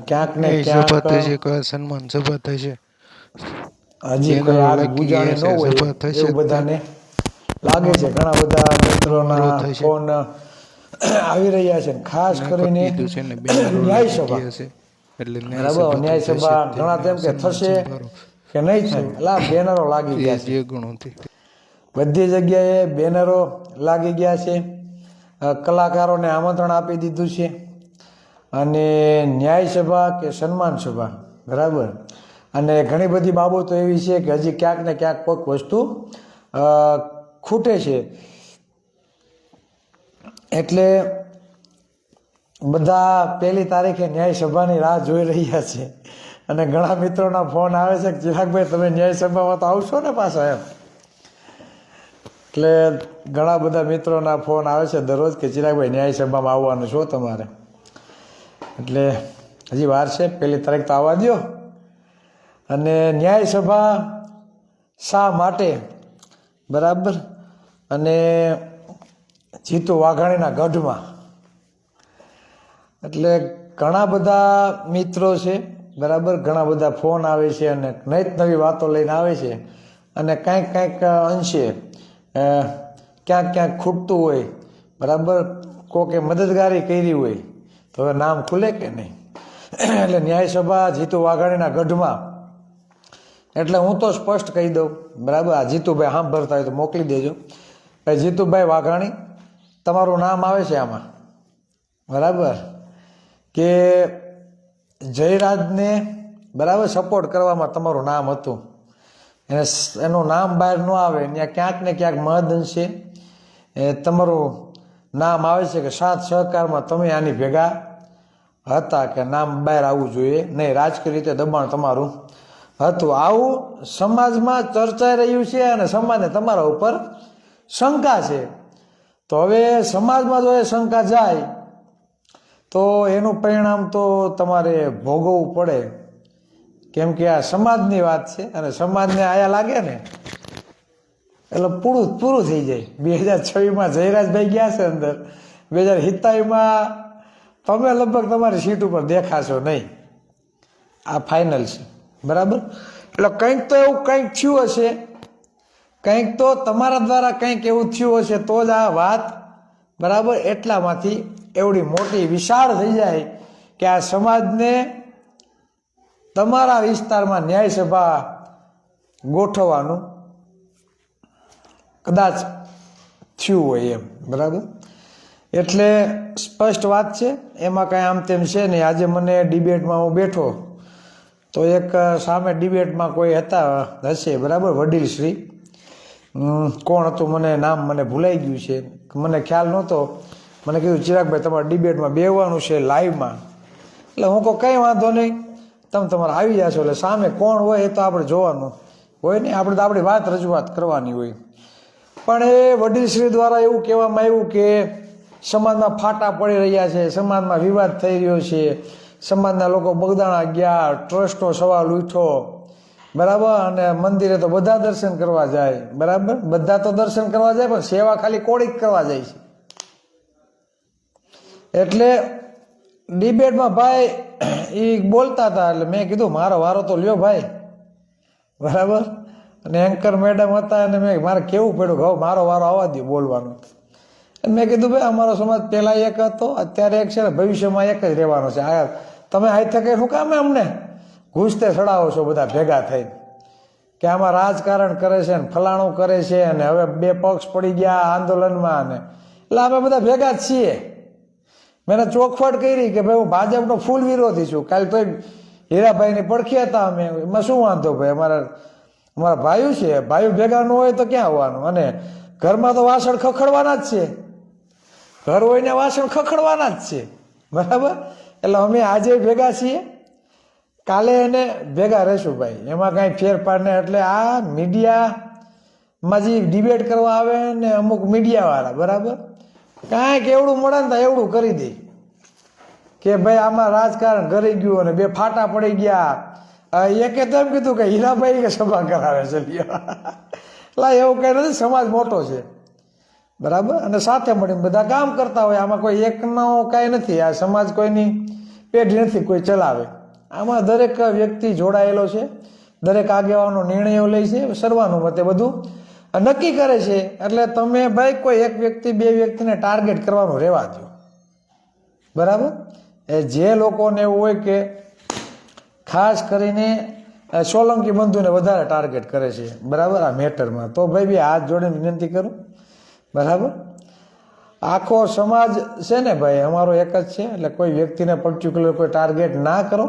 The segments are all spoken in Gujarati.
ક્યાંક ને એ ક્યાંક સભા થશે કે સન્માન સભા થશે, હજી કોઈ બેનરો આગ લાગી બુજાણી ન ગયા છે, હોય સભા થશે એવું બધાને લાગે છે. તમામ ઘણા બધા સમારોહ મિત્રોના થશે ફોન આવી રહ્યા છે, ખાસ ને કરી કરીને દીધું છે ને બેનરો ન્યાય લાગી સભા. ગયા છે એટલે ન્યાય બરાબર, સભા તો ન્યાય થશે જ સભા તે ઘણા ને તેમ કે સન્માન થશે સમારોહ કે નહીં સૌ થાય, એટલે બેનરો લાગી ગયા છે. જે ગણોથી બધી જગ્યાએ બેનરો લાગી ગયા છે. કલાકારોને આમંત્રણ આપી દીધું છે. અને ન્યાય સભા કે સન્માન સભા, બરાબર. અને ઘણી બધી બાબતો એવી છે કે હજી ક્યાંક ને ક્યાંક કોઈક વસ્તુ ખૂટે છે. એટલે બધા 1 તારીખે ન્યાય સભાની રાહ જોઈ રહ્યા છે. અને ઘણા મિત્રોના ફોન આવે છે કે ચિરાગભાઈ તમે ન્યાય સભામાં તો આવશો ને પાછા એમ. એટલે ઘણા બધા મિત્રોના ફોન આવે છે દરરોજ કે ચિરાગભાઈ ન્યાય સભામાં આવવાનું છો તમારે. એટલે હજી વાર છે, 1 તારીખ તો આવવા દો. અને ન્યાય સભા શા માટે, બરાબર. અને જીતુ વાઘાણીના ગઢમાં, એટલે ઘણા બધા મિત્રો છે, બરાબર. ઘણા બધા ફોન આવે છે અને નવી નવી વાતો લઈને આવે છે. અને કાંઈક અંશે ક્યાંક ખૂટતું હોય, બરાબર. કોકે મદદગારી કરી હોય તો હવે નામ ખુલે કે નહીં. એટલે ન્યાય સભા જીતુ વાઘાણીના ગઢમાં. એટલે હું તો સ્પષ્ટ કહી દઉં, બરાબર. આ જીતુભાઈ સાંભળતા હોય તો મોકલી દેજો. જીતુભાઈ વાઘાણી તમારું નામ આવે છે આમાં, બરાબર. કે જયરાજને, બરાબર, સપોર્ટ કરવામાં તમારું નામ હતું. એનું નામ બહાર ન આવે ત્યાં ક્યાંક ને ક્યાંક મહદ અંશે તમારું નામ આવે છે કે સાથ સહકારમાં તમે આની ભેગા હતા, કે નામ બહાર આવવું જોઈએ નહીં. રાજકીય રીતે દબાણ તમારું હતું. આવું સમાજમાં ચર્ચાઈ રહ્યું છે અને સમાજને તમારા ઉપર શંકા છે. તો હવે સમાજમાં જો એ શંકા જાય તો એનું પરિણામ તો તમારે ભોગવવું પડે. કેમ કે આ સમાજની વાત છે અને સમાજને આયા લાગે ને એટલે પૂરું થઈ જાય. 2026માં જયરાજભાઈ ગયા છે અંદર, 2027માં તમે લગભગ તમારી સીટ ઉપર દેખાશો નહીં. આ ફાઇનલ છે, બરાબર. એટલે કંઈક તો એવું કંઈક થયું હશે, કંઈક તો તમારા દ્વારા કંઈક એવું થયું હશે તો જ આ વાત, બરાબર, એટલામાંથી એવડી મોટી વિશાળ થઈ જાય કે આ સમાજને તમારા વિસ્તારમાં ન્યાય સભા ગોઠવવાનું કદાચ થયું હોય એમ, બરાબર. એટલે સ્પષ્ટ વાત છે, એમાં કાંઈ આમ તેમ છે નહીં. આજે મને ડિબેટમાં હું બેઠો તો એક સામે ડિબેટમાં કોઈ હશે, બરાબર, વડીલશ્રી. કોણ હતું મને ભૂલાઈ ગયું છે, મને ખ્યાલ નહોતો. મને કીધું ચિરાગભાઈ તમારે ડિબેટમાં બેહવાનું છે લાઈવમાં. એટલે હું કહું કંઈ વાંધો નહીં, તમે તમારે આવી જશો. એટલે સામે કોણ હોય એ તો આપણે જોવાનું હોય ને, આપણે તો આપણી વાત રજૂઆત કરવાની હોય. પણ એ વડીલશ્રી દ્વારા એવું કહેવામાં આવ્યું કે સમાજમાં ફાટા પડી રહ્યા છે, સમાજમાં વિવાદ થઈ રહ્યો છે, સમાજના લોકો બગદાણા ગયા, ટ્રસ્ટનો સવાલ ઉઠ્યો, બરાબર. અને મંદિરે તો બધા દર્શન કરવા જાય, બરાબર. બધા તો દર્શન કરવા જાય પણ સેવા ખાલી કોળીક કરવા જાય છે. એટલે ડિબેટમાં ભાઈ એ બોલતા હતા, એટલે મેં કીધું મારો વારો તો લ્યો ભાઈ, બરાબર. અને એન્કર મેડમ હતા અને મારે કેવું પડ્યું કે હવે મારો વારો આવવા દો બોલવાનો. મેં કીધું ભાઈ અમારો સમાજ પહેલાં એક હતો, અત્યારે એક છે ને, ભવિષ્યમાં એક જ રહેવાનો છે. આ તમે આજ થકે શું કામ અમને ઘૂસતે ચડાવો છો બધા ભેગા થઈને કે આમાં રાજકારણ કરે છે ને ફલાણું કરે છે અને હવે 2 પક્ષ પડી ગયા આંદોલનમાં ને. એટલે અમે બધા ભેગા જ છીએ. મેં ચોખવટ કરી કે ભાઈ હું ભાજપનો ફૂલ વિરોધી છું. કાલે તો હીરાભાઈની પડખી હતા અમે, એમાં શું વાંધો ભાઈ, અમારા ભાઈઓ છે, ભાઈઓ ભેગા ન હોય તો ક્યાં આવવાનું. અને ઘરમાં તો વાસણ ખખડવાના જ છે, ઘર હોય ને વાસણ ખખડવાના જ છે, બરાબર. એટલે અમે આજે ભેગા છીએ, કાલે એને ભેગા રહેશું ભાઈ, એમાં કાંઈ ફેરફાર નહીં. એટલે આ મીડિયામાં જે ડિબેટ કરવા આવે ને અમુક મીડિયાવાળા, બરાબર, કાંઈક એવડું મળે ને એવડું કરી દે કે ભાઈ આમાં રાજકારણ કરી ગયું અને 2 ફાટા પડી ગયા. એકે તો એમ કીધું કે હીરાભાઈ કે સભા કરાવે છે. એટલે એવું કંઈ નથી, સમાજ મોટો છે, બરાબર. અને સાથે મળીને બધા કામ કરતા હોય, આમાં કોઈ એકનો કાંઈ નથી. આ સમાજ કોઈની પેઢી નથી કોઈ ચલાવે. આમાં દરેક વ્યક્તિ જોડાયેલો છે, દરેક આગેવાનો નિર્ણયો લે છે, સર્વાનુમતે બધું નક્કી કરે છે. એટલે તમે ભાઈ કોઈ એક વ્યક્તિ બે વ્યક્તિને ટાર્ગેટ કરવાનું રહેવા દો, બરાબર. એ જે લોકોને એવું હોય કે ખાસ કરીને સોલંકી બંધુને વધારે ટાર્ગેટ કરે છે, બરાબર, આ મેટરમાં, તો ભાઈ બી હાથ જોડીને વિનંતી કરું, બરાબર. આખો સમાજ છે ને ભાઈ અમારો એક જ છે, એટલે કોઈ વ્યક્તિને પર્ટિક્યુલર કોઈ ટાર્ગેટ ના કરો,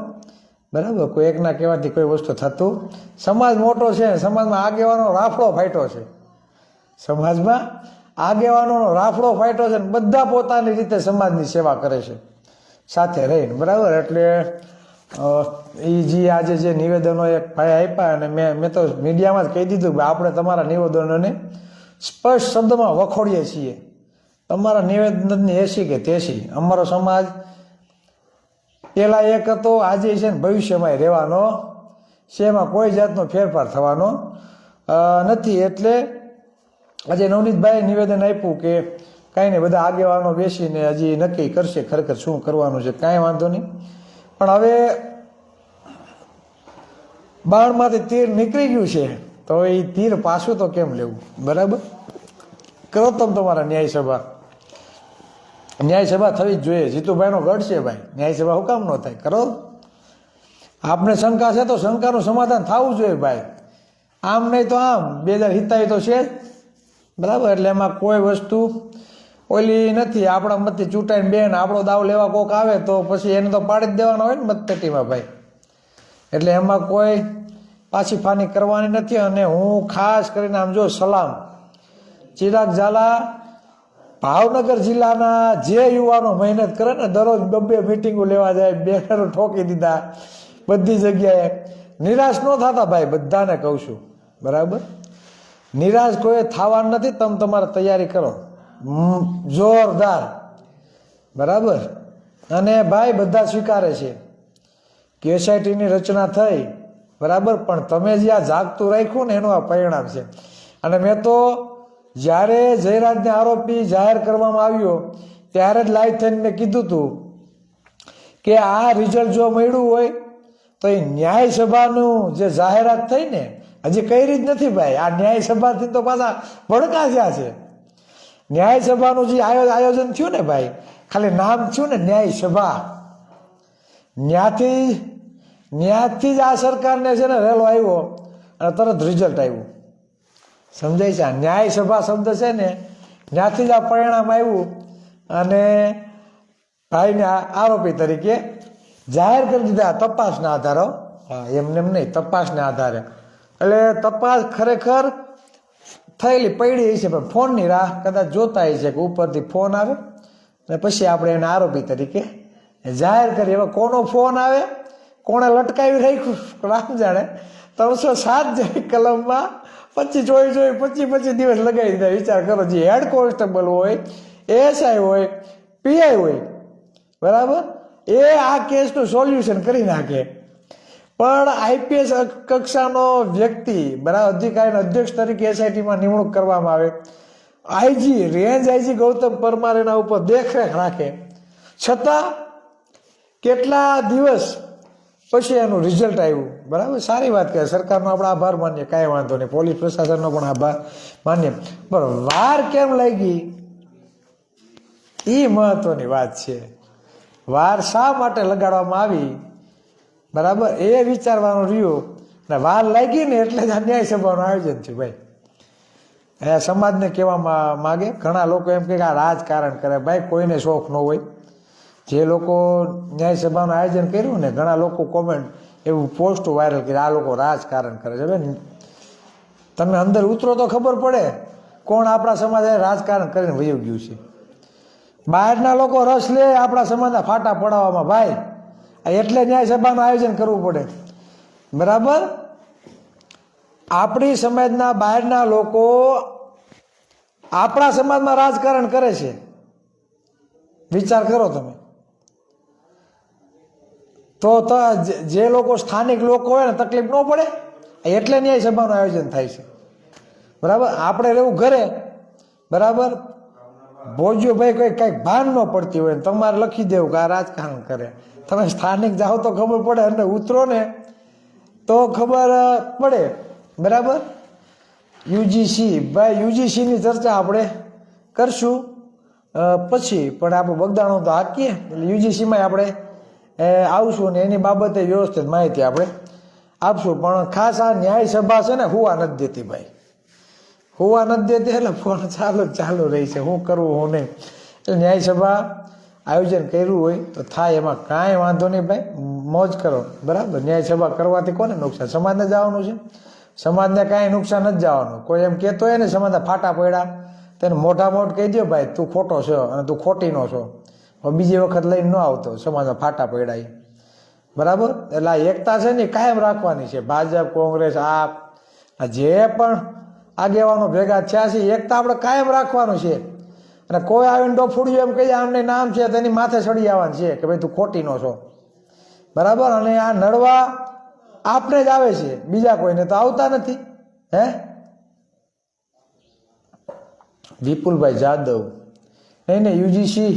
બરાબર. કોઈ એકના કહેવાથી કોઈ વસ્તુ થતું, સમાજ મોટો છે, સમાજમાં આગેવાનો રાફડો ફાટ્યો છે, સમાજમાં આગેવાનોનો રાફડો ફાટ્યો છે, બધા પોતાની રીતે સમાજની સેવા કરે છે સાથે રહીને, બરાબર. એટલે એ જે આજે જે નિવેદનો એક ભાઈ આપ્યા, અને મેં તો મીડિયામાં જ કહી દીધું કે આપણે તમારા નિવેદનોને સ્પષ્ટ શબ્દમાં વખોડીએ છીએ. તમારા નિવેદનની એસી કે તેસી અમારો સમાજ પેલા એક હતો, આજે છે ને ભવિષ્યમાં રહેવાનો છે, એમાં કોઈ જાતનો ફેરફાર થવાનો નથી. એટલે આજે નવનીતભાઈ નિવેદન આપ્યું કે કાંઈ નહીં, બધા આગેવાનો બેસીને હજી નક્કી કરશે ખરેખર શું કરવાનું છે, કાંઈ વાંધો નહીં. પણ હવે બાણમાંથી તીર નીકળી ગયું છે, તો એ તીર પાછું તો કેમ લેવું, બરાબર. કરો તમે તમારા ન્યાયસભા થવી જ જોઈએ. જીતુભાઈનો ગઢ છે ભાઈ, ન્યાયસભા હું કામ ન થાય, કરો. આપને શંકા છે તો શંકાનું સમાધાન થવું જોઈએ ભાઈ, આમ નહીં તો આમ 2027 તો છે જ, બરાબર. એટલે એમાં કોઈ વસ્તુ ઓલી નથી. આપણા મતથી ચૂંટાઈને બેન આપણો દાવ લેવા કોક આવે તો પછી એને તો પાડી જ દેવાનો હોય ને મતપેટીમાં ભાઈ. એટલે એમાં કોઈ પાછી ફાની કરવાની નથી. અને હું ખાસ કરીને આમ જો સલામ ચિરાગ ઝાલા ભાવનગર જિલ્લાના જે યુવાનો મહેનત કરે ને, દરરોજ 2 મિટિંગો લેવા જાય, બેનરો ઠોકી દીધા બધી જગ્યાએ, નિરાશ ન થતા ભાઈ, બધાને કહું છું, બરાબર. નિરાશ કોઈ થવાનું નથી. તમે તમારે તૈયારી કરો જોરદાર, બરાબર. અને ભાઈ બધા સ્વીકારે છે કે એસઆઈટીની રચના થઈ, બરાબર, પણ તમે જે આ જાગતું રાખ્યું ને એનું આ પરિણામ છે. અને મેં તો જ્યારે જયરાજને આરોપી જાહેર કરવામાં આવ્યો ત્યારે જ લાઈવ થઈને મેં કીધું હતું કે આ રિઝલ્ટ જો મળ્યું હોય તો એ ન્યાયસભાનું જે જાહેરાત થઈ ને, હજી કઈ જ નથી ભાઈ. આ ન્યાયસભાથી તો પાછા ભડકા થયા છે. ન્યાયસભાનું જે આયોજન થયું ને ભાઈ, ખાલી નામ થયું ને ન્યાયસભા, ન્યાથી જ આ સરકારને છે ને રેલો આવ્યો અને તરત રિઝલ્ટ આવ્યું, સમજાય છે. આ ન્યાયસભા શબ્દ છે ને ત્યાંથી જ આ પરિણામ આવ્યું અને ભાઈને આરોપી તરીકે જાહેર કરી દીધા તપાસના આધારે. હા, એમને એમ નહીં, તપાસના આધારે. એટલે તપાસ ખરેખર થયેલી પડી છે, પણ ફોનની રાહ કદાચ જોતા છે કે ઉપરથી ફોન આવે અને પછી આપણે એને આરોપી તરીકે જાહેર કરીએ. હવે કોનો ફોન આવે, કોણે લટકાવી રાખ્યું રામ જાણે. 307 જેવી કલમમાં 25 દિવસ લગાવી દીધા. વિચાર કરો, જે હેડ કોન્સ્ટેબલ હોય, એએસઆઈ હોય, પીઆઈ હોય, બરાબર, એ આ કેસનું સોલ્યુશન કરી નાખે. પણ આઈપીએસ કક્ષાનો વ્યક્તિ, બરાબર, અધિકારીના અધ્યક્ષ તરીકે એસઆઈટીમાં નિમણૂક કરવામાં આવે, IG range IG Gautam Parmar એના ઉપર દેખરેખ રાખે, છતાં કેટલા દિવસ પછી એનું રિઝલ્ટ આવ્યું, બરાબર. સારી વાત કહે, સરકારનો આપણે આભાર માનીએ, કાંઈ વાંધો નહીં, પોલીસ પ્રશાસનનો પણ આભાર માનીએ, પણ વાર કેમ લાગી એ મહત્વની વાત છે. વાર શા માટે લગાડવામાં આવી, બરાબર, એ વિચારવાનું રહ્યું. ને વાર લાગી ને એટલે જ આ ન્યાયસભાનું આયોજન છે ભાઈ. એ સમાજને કહેવા માગે. ઘણા લોકો એમ કે આ રાજકારણ કરે, ભાઈ કોઈને શોખ ન હોય. જે લોકો ન્યાયસભાનું આયોજન કર્યું ને, ઘણા લોકો કોમેન્ટ એવું પોસ્ટ વાયરલ કરી, આ લોકો રાજકારણ કરે છે. ભાઈ તમે અંદર ઉતરો તો ખબર પડે કોણ આપણા સમાજે રાજકારણ કરીને વયું ગયું છે. બહારના લોકો રસ લે આપણા સમાજના ફાટા પડાવવામાં ભાઈ, એટલે ન્યાયસભાનું આયોજન કરવું પડે, બરાબર. આપણી સમાજના બહારના લોકો આપણા સમાજમાં રાજકારણ કરે છે, વિચાર કરો તમે. તો જે લોકો સ્થાનિક લોકો હોય ને તકલીફ ન પડે, એટલે ન્યાયસભાનું આયોજન થાય છે, બરાબર. આપણે રહેવું ઘરે, બરાબર, ભોજ્યો ભાઈ કોઈ કંઈક ભાન ન પડતી હોય ને તમારે લખી દેવું કે આ રાજકારણ કરે. તમે સ્થાનિક જાઓ તો ખબર પડે અને ઉતરો ને તો ખબર પડે. બરાબર. યુજીસી ભાઈ યુજીસીની ચર્ચા આપણે કરશું પછી, પણ આપણે બગદાણો તો હાકીએ એટલે યુજીસીમાં આપણે આવશું ને એની બાબતે વ્યવસ્થિત માહિતી આપણે આપશું. પણ ખાસ આ ન્યાય સભા છે ને હુવા નથી દેતી ભાઈ, હુવા નથી દેતી એટલે ફોન ચાલુ રહી છે, શું કરવું હું નહીં. એટલે ન્યાય સભા આયોજન કર્યું હોય તો થાય, એમાં કાંઈ વાંધો નહીં ભાઈ, મોજ કરો. બરાબર. ન્યાય સભા કરવાથી કોને નુકસાન? સમાજને જવાનું છે, સમાજને કાંઈ નુકસાન નથી જવાનું. કોઈ એમ કહેતો હોય ને સમાજના ફાટા પડ્યા તેને મોઢા મોઢ કહી દો ભાઈ તું ખોટો છો અને તું ખોટીનો છો, બીજી વખત લઈને ન આવતો સમાજના ફાટા પડ્યા. બરાબર. એટલે આ એકતા છે ને કાયમ રાખવાની છે. ભાજપ, કોંગ્રેસ, આપ જે પણ આગેવાનો ભેગા થયા છે એકતા આપણે કાયમ રાખવાનું છે. અને કોઈ આવીને ડોફુડ્યું એમ કહીએ આમને નામ છે તેની માથે ચડી આવવાનું છે કે ભાઈ તું ખોટીનો છો. બરાબર. અને આ નડવા આપને જ આવે છે, બીજા કોઈને તો આવતા નથી. હે વિપુલભાઈ જાદવ નહીં ને યુજીસી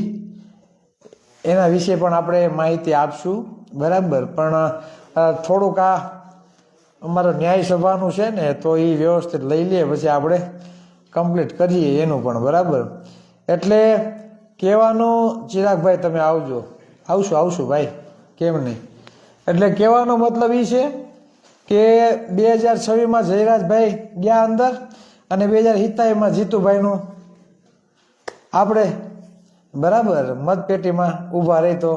એના વિશે પણ આપણે માહિતી આપશું. બરાબર. પણ થોડુંક આ અમારો ન્યાય સભાનું છે ને તો એ વ્યવસ્થિત લઈ લઈએ પછી આપણે કમ્પ્લીટ કરીએ એનું પણ. બરાબર. એટલે કહેવાનું ચિરાગભાઈ તમે આવશું ભાઈ, કેમ નહીં. એટલે કહેવાનો મતલબ એ છે કે 2026માં જયરાજભાઈ ગયા અંદર અને 2027માં જીતુભાઈનું આપણે બરાબર મતપેટીમાં ઊભા રહી તો.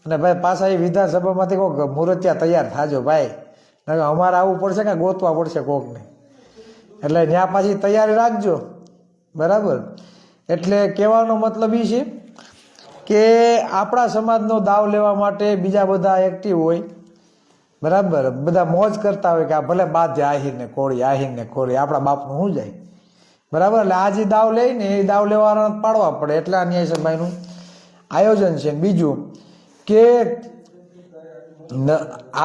અને ભાઈ પાછા એ વિધાનસભામાંથી કોઈક મૂર્તિયા તૈયાર થાજો ભાઈ, અમારે આવવું પડશે કે ગોતવા પડશે કોકને, એટલે ત્યાં પાછી તૈયારી રાખજો. બરાબર. એટલે કહેવાનો મતલબ એ છે કે આપણા સમાજનો દાવ લેવા માટે બીજા બધા એક્ટિવ હોય. બરાબર. બધા મોજ કરતા હોય કે આ ભલે બાધે આહીરને કોળી આપણા બાપનું શું જાય. બરાબર. એટલે આ જે દાવ લઈને એ દાવ લેવાના પાડવા પડે, એટલે આ ન્યાય સભાનું આયોજન છે. બીજું કે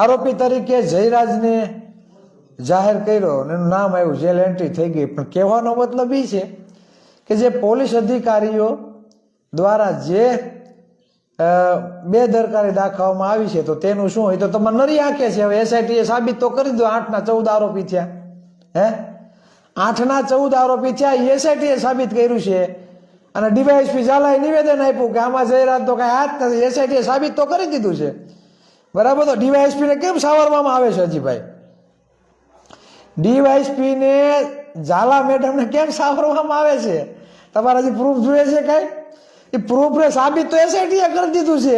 આરોપી તરીકે જયરાજને જાહેર કર્યો અને એનું નામ આવ્યું, જેલ એન્ટ્રી થઈ ગઈ. પણ કહેવાનો મતલબ એ છે કે જે પોલીસ અધિકારીઓ દ્વારા જે બેદરકારી દાખવવામાં આવી છે તો તેનું શું હોય તો તમારે નરી આંખે છે. હવે એસઆઈટીએ સાબિત તો કરી દો 8 ના 14 આરોપી થયા. 8 ના 14 આરોપી થયા એસઆઈટીએ સાબિત કર્યું છે. અને ડીવાયએસપી ઝાલાએ નિવેદન આપ્યું કે આમાં જયરાજ તો કાંઈ હાથ નથી, એસઆઈટીએ સાબિત તો કરી દીધું છે. બરાબર. તો ડીવાયએસપીને કેમ સાવરવામાં આવે છે? હજીભાઈ ડીવાયએસપીને ઝાલા મેડમને કેમ સાવરવામાં આવે છે? તમારે હજી પ્રૂફ જોઈએ છે કાંઈ? એ પ્રૂફને સાબિત તો એસઆઈટીએ કરી દીધું છે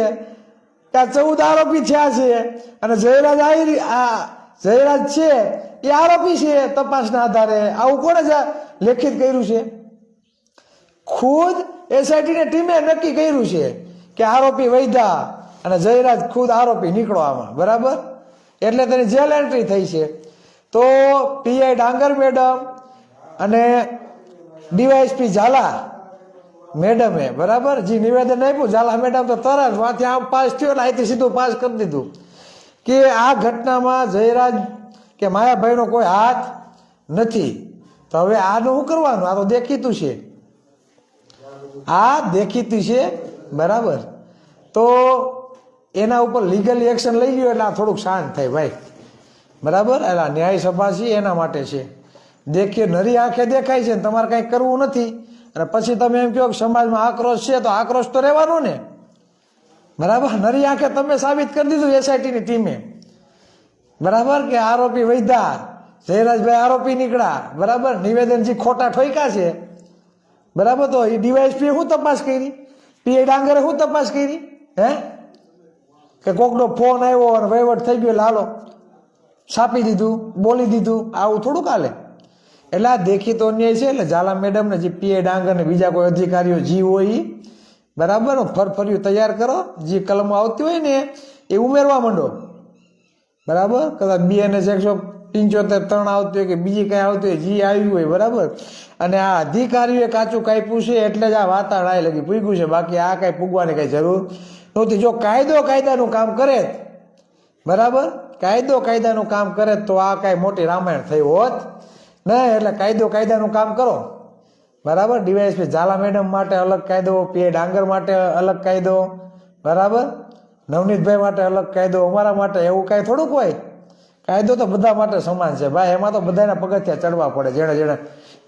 કે આ 14 આરોપી થયા છે અને જયરાજ છે એ આરોપી છે. તપાસના આધારે આવું કોણે લેખિત કર્યું છે? ખુદ એસઆઈટીની ટીમે નક્કી કર્યું છે કે આરોપી વૈધા અને જયરાજ ખુદ આરોપી નીકળો આમાં. બરાબર. એટલે તેની જેલ એન્ટ્રી થઈ છે. તો પીઆઈ ડાંગર મેડમ અને ડીવાયએસપી ઝાલા મેડમે બરાબર જે નિવેદન આપ્યું, ઝાલા મેડમ તો તરત વાંથી આમ પાસ થયો એટલે અહીંથી સીધું પાસ કરી દીધું કે આ ઘટનામાં જયરાજ કે માયાભાઈનો કોઈ હાથ નથી. તો હવે આનું શું કરવાનું? આ તો દેખીતું છે, આ દેખીતું છે. બરાબર. તો એના ઉપર લીગલી એક્શન લઈ લ્યો એટલે આ થોડુંક શાંત થાય ભાઈ. બરાબર. એટલે ન્યાય સભા છે એના માટે છે. દેખીએ નરી આંખે દેખાય છે ને તમારે કંઈ કરવું નથી અને પછી તમે એમ કહો કે સમાજમાં આક્રોશ છે તો આક્રોશ તો રહેવાનો ને. બરાબર. નરી આંખે તમે સાબિત કરી દીધું એસઆઈટીની ટીમે. બરાબર. કે આરોપી વૈધા, જયરાજભાઈ આરોપી નીકળ્યા. બરાબર. નિવેદનજી ખોટા ઠોક્યા છે. બરાબર. તો એ ડીવાયએસપીએ શું તપાસ કરી? પીઆઈ ડાંગરે શું તપાસ કરી? કે કોકનો ફોન આવ્યો અને વહીવટ થઈ ગયો લાલો છાપી દીધું, બોલી દીધું, આવું થોડુંક હાલે. એટલે આ દેખીતો અન્યાય છે. એટલે ઝાલા મેડમને જે પીઆઈ ડાંગર ને બીજા કોઈ અધિકારીઓ જે હોય બરાબર ફરફર્યું તૈયાર કરો, જે કલમો આવતી હોય ને એ ઉમેરવા માંડો. બરાબર. કદાચ BNS 175 3 આવતી હોય કે બીજી કઈ આવતી હોય, જે આવ્યું હોય. બરાબર. અને આ અધિકારીઓએ કાચું કાપ્યું છે એટલે જ આ વાતાવરણ આ લગી પૂગ્યું છે, બાકી આ કઈ પૂગવાની કઈ જરૂર નહોતી. જો કાયદાનું કામ કરે બરાબર, કાયદાનું કામ કરે તો આ કઈ મોટી રામાયણ થઈ હોત નહીં. એટલે કાયદાનું કામ કરો. બરાબર. ડીવાયએસપી ઝાલા મેડમ માટે અલગ કાયદો, પીઆઈ ડાંગર માટે અલગ કાયદો, બરાબર. નવનીતભાઈ માટે અલગ કાયદો, અમારા માટે એવું કાંઈ થોડુંક હોય. કાયદો તો બધા માટે સમાન છે ભાઈ. એમાં તો બધાના પગથિયા ચડવા પડે, જેણે જેણે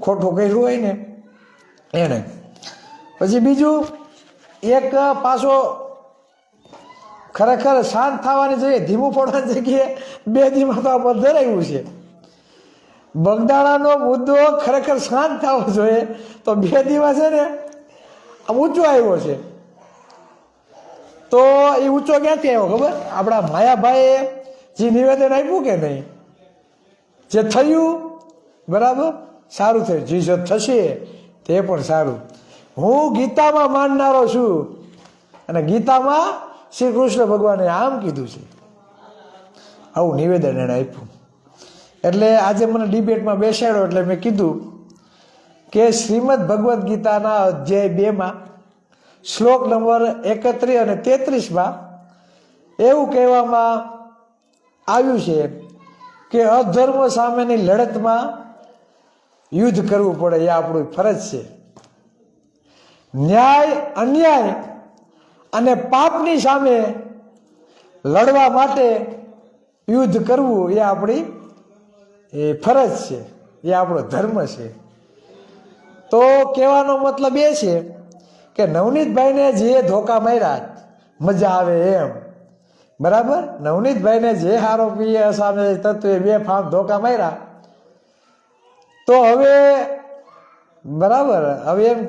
ખોટું કર્યું હોય ને એને. પછી બીજું એક પાછો ખરેખર શાંત થવાની જગ્યાએ ધીમું પડવાની જગ્યાએ 2 દીમાં તો આ ધરાયું છે. બગદાણાનો મુદ્દો ખરેખર શાંત થવો જોઈએ, તો 2 દીમાં છે ને આમ ઊંચો આવ્યો છે. તો એ ઊંચો ક્યાંથી આવ્યો ખબર? આપણા માયાભાઈએ જે નિવેદન આપ્યું કે નહીં, જે થયું બરાબર સારું થયું, જે થશે તે પણ સારું. હું ગીતામાં માનનારો છું, અને ગીતામાં શ્રી કૃષ્ણ ભગવાને આમ કીધું છે. આવું નિવેદન એને આપ્યું. એટલે આજે મને ડિબેટમાં બેસાડ્યો એટલે મેં કીધું કે શ્રીમદ ભગવદ્ ગીતાના અધ્યાય 2માં શ્લોક નંબર 31 અને 33માં એવું કહેવામાં આવ્યું છે કે અધર્મ સામેની લડતમાં યુદ્ધ કરવું પડે, એ આપણું ફરજ છે. ન્યાય, અન્યાય અને પાપની સામે લડવા માટે યુદ્ધ કરવું એ આપણી ફરજ છે, એ આપણો ધર્મ છે. તો કહેવાનો મતલબ એ છે કે નવનીતભાઈને જે ધોકા માર્યા મજા આવે એમ, બરાબર. નવનીતભાઈને જે આરોપીએ સામે તત્વે 2 ફામ ધોકા માર્યા, તો હવે બરાબર હવે એમ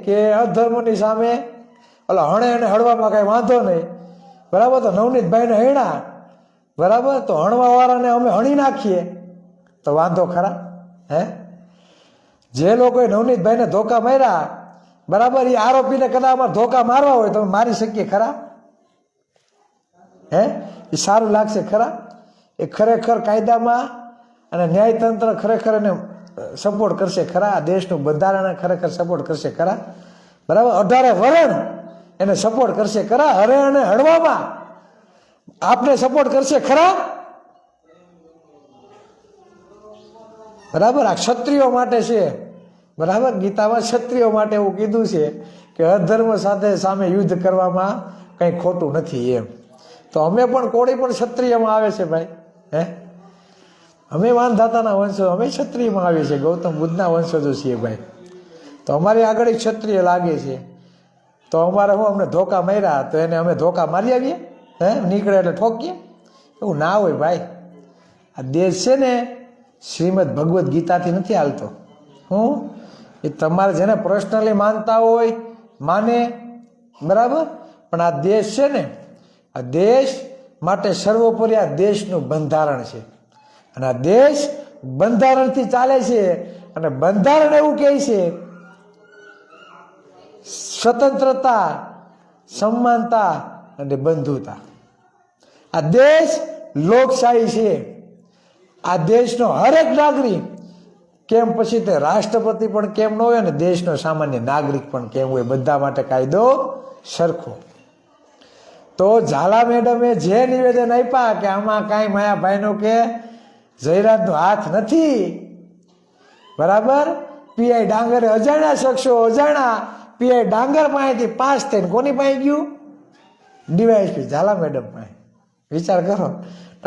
કે અધર્મની સામે ઓલા હણે અને હળવામાં કાંઈ વાંધો નહીં, બરાબર. તો નવનીતભાઈને હણ્યા, બરાબર, તો હણવાવાળાને અમે હણી નાખીએ તો વાંધો ખરા? હે, જે લોકોએ નવનીતભાઈને ધોકા માર્યા, બરાબર, એ આરોપીને કદાચ અમારે ધોકા મારવા હોય તો મારી શકીએ ખરા? હે, એ સારું લાગશે ખરા? એ ખરેખર કાયદામાં અને ન્યાયતંત્ર ખરેખર એને સપોર્ટ કરશે ખરા? આ દેશનું બંધારણ ખરેખર સપોર્ટ કરશે ખરા? બરાબર. 18 વરણ એને સપોર્ટ કરશે ખરા? હરે અને હળવામાં આપને સપોર્ટ કરશે ખરા? બરાબર. આ ક્ષત્રિયો માટે છે, બરાબર. ગીતામાં ક્ષત્રિયો માટે એવું કીધું છે કે અધર્મ સાથે સામે યુદ્ધ કરવામાં કંઈ ખોટું નથી એમ. તો અમે પણ કોળી પણ ક્ષત્રિયમાં આવે છે ભાઈ. હે, અમે વાનધાતાના વંશજો, અમે ક્ષત્રિયમાં આવીએ છીએ, ગૌતમ બુદ્ધના વંશજો છીએ ભાઈ. તો અમારી આગળ ક્ષત્રિય લાગે છે, તો અમારે હું અમને ધોકા માર્યા તો એને અમે ધોકા મારી આવીએ? હે, નીકળે એટલે ઠોકીએ? એવું ના હોય ભાઈ. આ દેશ છે ને શ્રીમદ ભગવદ્ ગીતાથી નથી હાલતો. હું એ તમારે જેને પર્સનલી માનતા હોય માને, બરાબર. પણ આ દેશ છે ને, આ દેશ માટે સર્વોપરી આ દેશનું બંધારણ છે, અને આ દેશ બંધારણથી ચાલે છે. અને બંધારણ એવું કહે છે સ્વતંત્રતા, સમાનતા અને બંધુતા. આ દેશ લોકશાહી છે. આ દેશનો હરેક નાગરિક, કેમ પછી તે રાષ્ટ્રપતિ પણ કેમ ન હોય અને દેશનો સામાન્ય નાગરિક પણ કેમ હોય, બધા માટે કાયદો સરખો. તો ઝાલા મેડમે જે નિવેદન આપ્યા કે આમાં કાંઈ માયાભાઈનો કે જયરાજનો હાથ નથી, બરાબર. પીઆઈ ડાંગરે અજાણ્યા શખ્સો, અજાણ્યા પીઆઈ ડાંગર પાસેથી પાસ થઈને કોની પાસે ગયું? ડીવાયએસપી ઝાલા મેડમ પાસે. વિચાર કરો.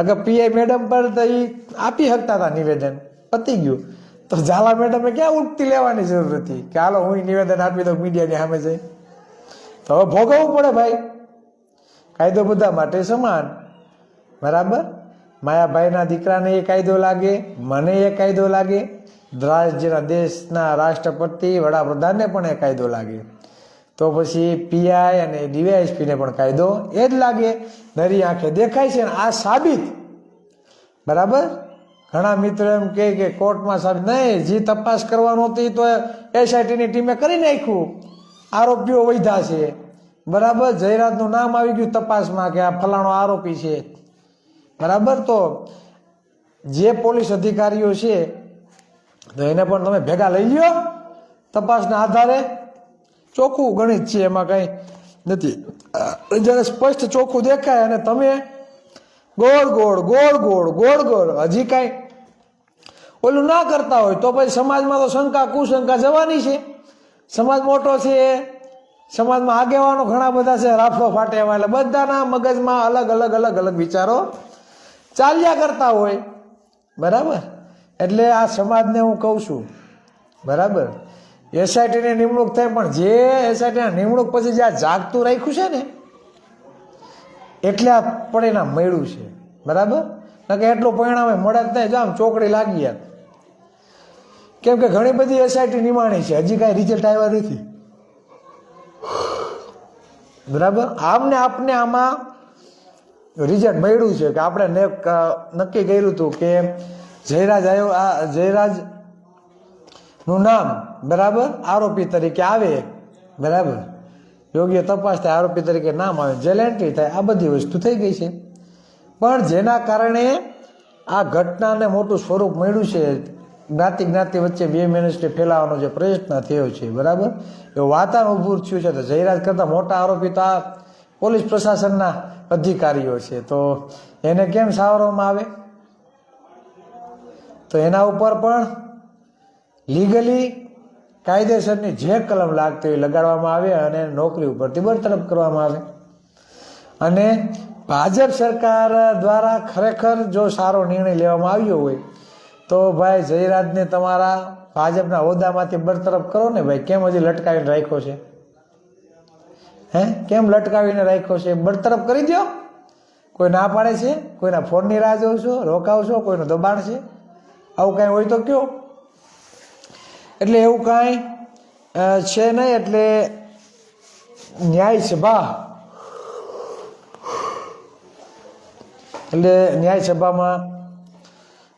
કે પીઆઈ મેડમ પર તો એ આપી શકતા હતા નિવેદન, પતી ગયું. તો ઝાલા મેડમે ક્યાં ઉઠતી લેવાની જરૂર હતી કે હાલો હું નિવેદન આપી દઉં મીડિયાની સામે જઈ? તો હવે ભોગવવું પડે ભાઈ. કાયદો બધા માટે સમાન, બરાબર. માયાભાઈના દીકરાને એ કાયદો લાગે, મને એ કાયદો લાગે, રાજ્યના દેશના રાષ્ટ્રપતિ વડાપ્રધાનને પણ એ કાયદો લાગે. તો પછી પીઆઈ અને ડીવાયએસપીને પણ કાયદો એ જ લાગે. નરી આંખે દેખાય છે ને આ સાબિત, બરાબર. ઘણા મિત્રો એમ કે કોર્ટમાં સાબિત નહીં, જે તપાસ કરવાનું હતી તો એસઆઈટીની ટીમે કરી નાખ્યું, આરોપીઓ વધ્યા છે, બરાબર. જયરાજનું નામ આવી ગયું તપાસમાં કે આ ફલાણો આરોપી છે, બરાબર. તો જે પોલીસ અધિકારીઓ છે તો એને પણ તમે ભેગા લઈ લ્યો. તપાસના આધારે ચોખ્ખું ગણિત છે, એમાં કંઈ નથી. જ્યારે સ્પષ્ટ ચોખ્ખું દેખાય અને તમે ગોળ ગોળ ગોળ ગોળ ગોળ ગોળ હજી કાંઈ ઓલું ના કરતા હોય તો પછી સમાજમાં તો શંકા કુશંકા જવાની છે. સમાજ મોટો છે, સમાજમાં આગેવાનો ઘણા બધા છે, રાફડો ફાટે એવા, એટલે બધાના મગજમાં અલગ અલગ અલગ અલગ વિચારો ચાલ્યા કરતા હોય, બરાબર. એટલે આ સમાજને હું કહું છું, બરાબર, એસઆઈટીની નિમણૂક થઈ, પણ જે એસઆઈટીની નિમણૂક પછી જે આ જાગતું રાખ્યું છે ને, એટલે આ પરિણામ મળ્યું છે, બરાબર. કે એટલું પરિણામ મળે જ નહીં, જો આમ ચોકડી લાગી યાર. કેમ કે ઘણી બધી એસઆઈટી નિમાણી છે, હજી કાંઈ રિઝલ્ટ આવ્યા નથી, બરાબર. આમને આપને આમાં રિઝલ્ટ મળ્યું છે કે આપણે નક્કી કર્યું હતું કે જયરાજ આવ્યો, આ જયરાજનું નામ, બરાબર, આરોપી તરીકે આવે, બરાબર, યોગ્ય તપાસ થાય, આરોપી તરીકે નામ આવે, જેલ એન્ટ્રી થાય, આ બધી વસ્તુ થઈ ગઈ છે. પણ જેના કારણે આ ઘટનાને મોટું સ્વરૂપ મળ્યું છે, જ્ઞાતિ વચ્ચે બે મેનેજને ફેલાવવાનો જે પ્રયત્ન થયો છે, બરાબર, એવું વાતાવરણ ઊભું થયું છે. તો જયરાજ કરતાં મોટા આરોપી તો આ પોલીસ પ્રશાસનના અધિકારીઓ છે, તો એને કેમ સાવરવામાં આવે? તો એના ઉપર પણ લીગલી કાયદેસરની જે કલમ લાગતી હોય લગાડવામાં આવે અને નોકરી ઉપરથી બરતરફ કરવામાં આવે. અને ભાજપ સરકાર દ્વારા ખરેખર જો સારો નિર્ણય લેવામાં આવ્યો હોય તો ભાઈ જયરાજને તમારા ભાજપના હોદ્દામાંથી બરતરફ કરો ને ભાઈ. કેમ હજી લટકાવીને રાખ્યો છે? કેમ લટકાવીને રાખ્યો છે? બરતરફ કરી દો. કોઈ ના પાડે છે? કોઈના ફોનની રાહ જોઉં છો, રોકાવશો, કોઈનું દબાણ છે? આવું કાંઈ હોય તો કયો. એટલે એવું કાંઈ છે નહીં. એટલે ન્યાય સભામાં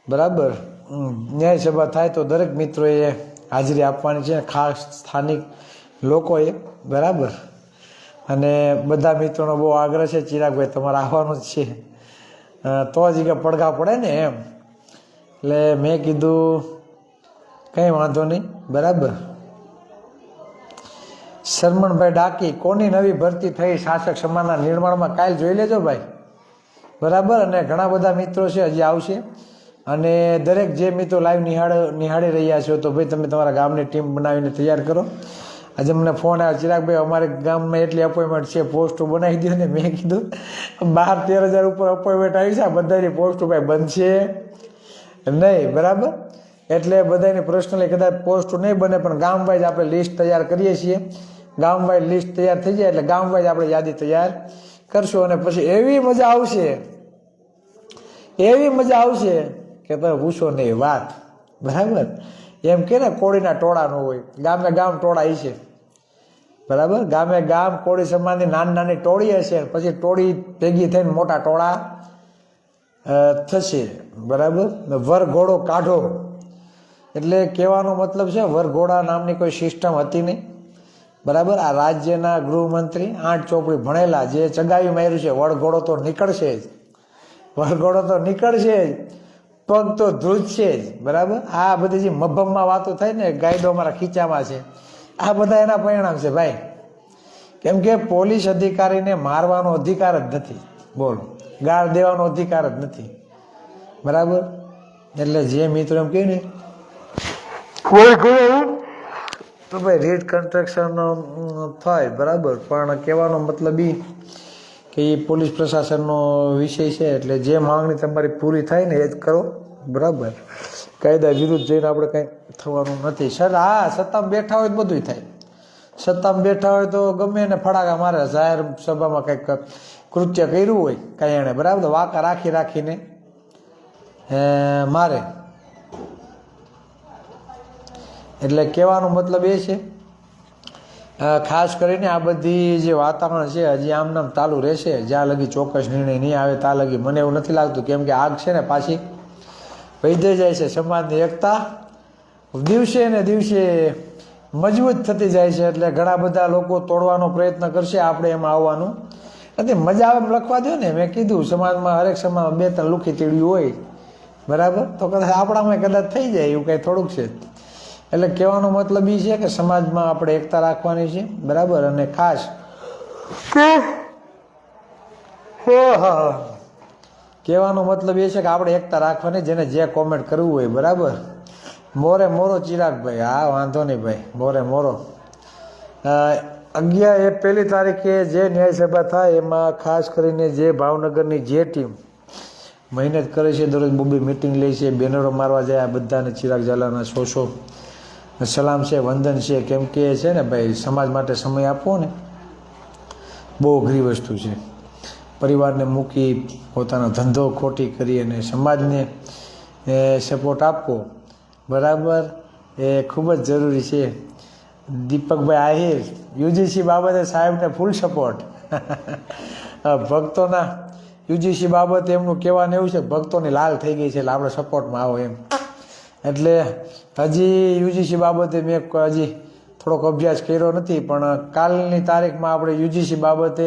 બરાબર ન્યાય સભા થાય તો દરેક મિત્રોએ હાજરી આપવાની છે, ખાસ સ્થાનિક લોકોએ, બરાબર. અને બધા મિત્રોનો બહુ આગ્રહ છે, ચિરાગભાઈ તમારે આવવાનું જ છે, તો જ કે પડઘા પડે ને એમ. એટલે મેં કીધું કંઈ વાંધો નહીં, બરાબર. શરમણભાઈ ડાકી, કોની નવી ભરતી થઈ શાસક સમાજના નિર્માણમાં, કાલ જોઈ લેજો ભાઈ, બરાબર. અને ઘણા બધા મિત્રો છે, હજી આવશે. અને દરેક જે મિત્રો લાઈવ નિહાળી રહ્યા છો તો ભાઈ તમે તમારા ગામની ટીમ બનાવીને તૈયાર કરો. આજે મને ફોન આવ્યો, ચિરાગભાઈ અમારે ગામમાં એટલી અપોઇન્ટમેન્ટ છે, પોસ્ટો બનાવી દો ને. મેં કીધું 12-13 હજાર ઉપર અપોઇન્ટમેન્ટ આવી છે, બધાની પોસ્ટો ભાઈ બનશે નહીં, બરાબર. એટલે બધાની પર્સનલી કદાચ પોસ્ટો નહીં બને, પણ ગામ વાઇઝ આપણે લિસ્ટ તૈયાર કરીએ છીએ. ગામ વાઇઝ લિસ્ટ તૈયાર થઈ જાય એટલે ગામ વાઇઝ આપણે યાદી તૈયાર કરશું. અને પછી એવી મજા આવશે કે તમે પૂછો નહીં વાત, બરાબર. એમ કે ને કોળીના ટોળા ન હોય, ગામે ગામ ટોળા છે, બરાબર. ગામે ગામ કોળી સમાજની નાની નાની ટોળી હશે, પછી ટોળી ભેગી થઈને મોટા ટોળા થશે, બરાબર. વરઘોડો કાઢો એટલે કહેવાનો મતલબ છે વરઘોડા નામની કોઈ સિસ્ટમ હતી નહીં, બરાબર. આ રાજ્યના ગૃહમંત્રી 8 ચોપડી ભણેલા જે ચગાવી માર્યું છે, વરઘોડો તો નીકળશે જ, પગ તો ધ્રુજશે જ, બરાબર. આ બધી જે મભમમાં વાતો થાય ને, ગાયડો અમારા ખીચામાં છે, આ બધા એના પરિણામ છે ભાઈ. કેમ કે પોલીસ અધિકારીને મારવાનો અધિકાર જ નથી, બોલો, ગાળ દેવાનો અધિકાર જ નથી, બરાબર. એટલે જે મિત્રો એમ કહે ને તો ભાઈ રીડ કન્સ્ટ્રક્શન થાય, બરાબર. પણ કહેવાનો મતલબ કે એ પોલીસ પ્રશાસનનો વિષય છે, એટલે જે માંગણી તમારી પૂરી થાય ને એ જ કરો, બરાબર. કાયદા વિરુદ્ધ જઈને આપણે કંઈ થવાનું નથી. સર હા, સત્તામાં બેઠા હોય તો બધું થાય. સત્તામાં બેઠા હોય તો ગમે એને ફડાકા મારે, જાહેર સભામાં કંઈક કૃત્ય કર્યું હોય કાંઈ એણે, બરાબર, વાંકા રાખીને મારે. એટલે કહેવાનો મતલબ એ છે, ખાસ કરીને આ બધી જે વાતાવરણ છે હજી આમનામ ચાલુ રહેશે જ્યાં લગી ચોક્કસ નિર્ણય નહીં આવે ત્યાં લગી. મને એવું નથી લાગતું, કેમ કે આગ છે ને પાછી વધી જાય છે. સમાજની એકતા દિવસે ને દિવસે મજબૂત થતી જાય છે, એટલે ઘણા બધા લોકો તોડવાનો પ્રયત્ન કરશે, આપણે એમાં આવવાનું નથી. મજા આવે લખવા દો ને. મેં કીધું સમાજમાં હરેક સમાજમાં 2-3 લુખી તીડ્યું હોય, બરાબર, તો કદાચ આપણામાં કદાચ થઈ જાય એવું કંઈ થોડુંક છે. એટલે કહેવાનો મતલબ એ છે કે સમાજમાં આપણે એકતા રાખવાની છે, બરાબર. અને ખાસ કહેવાનો મતલબ એ છે કે આપણે એકતા રાખવાની, જેને જે કોમેન્ટ કરવું હોય, બરાબર. મોરે મોરો ચિરાગભાઈ, હા વાંધો નહીં ભાઈ, મોરે મોરો. 11 પહેલી તારીખે જે ન્યાય સભા થાય એમાં ખાસ કરીને જે ભાવનગરની જે ટીમ મહેનત કરે છે, દરરોજ બબે મિટિંગ લે છે, બેનરો મારવા જાય, આ બધાને ચિરાગ ઝાલાના સો સલામ છે, વંદન છે. કેમ કે છે ને ભાઈ, સમાજ માટે સમય આપવો ને બહુ અઘરી વસ્તુ છે. પરિવારને મૂકી પોતાનો ધંધો ખોટી કરી અને સમાજને સપોર્ટ આપવો, બરાબર, એ ખૂબ જ જરૂરી છે. દીપકભાઈ આહિર, યુજીસી બાબતે સાહેબને ફૂલ સપોર્ટ. ભક્તોના યુજીસી બાબતે એમનું કહેવાનું એવું છે કે ભક્તોની લાલ થઈ ગઈ છે એટલે આપણે સપોર્ટમાં આવો એમ. એટલે હજી યુજીસી બાબતે મેં હજી થોડોક અભ્યાસ કર્યો નથી, પણ કાલની તારીખમાં આપણે યુજીસી બાબતે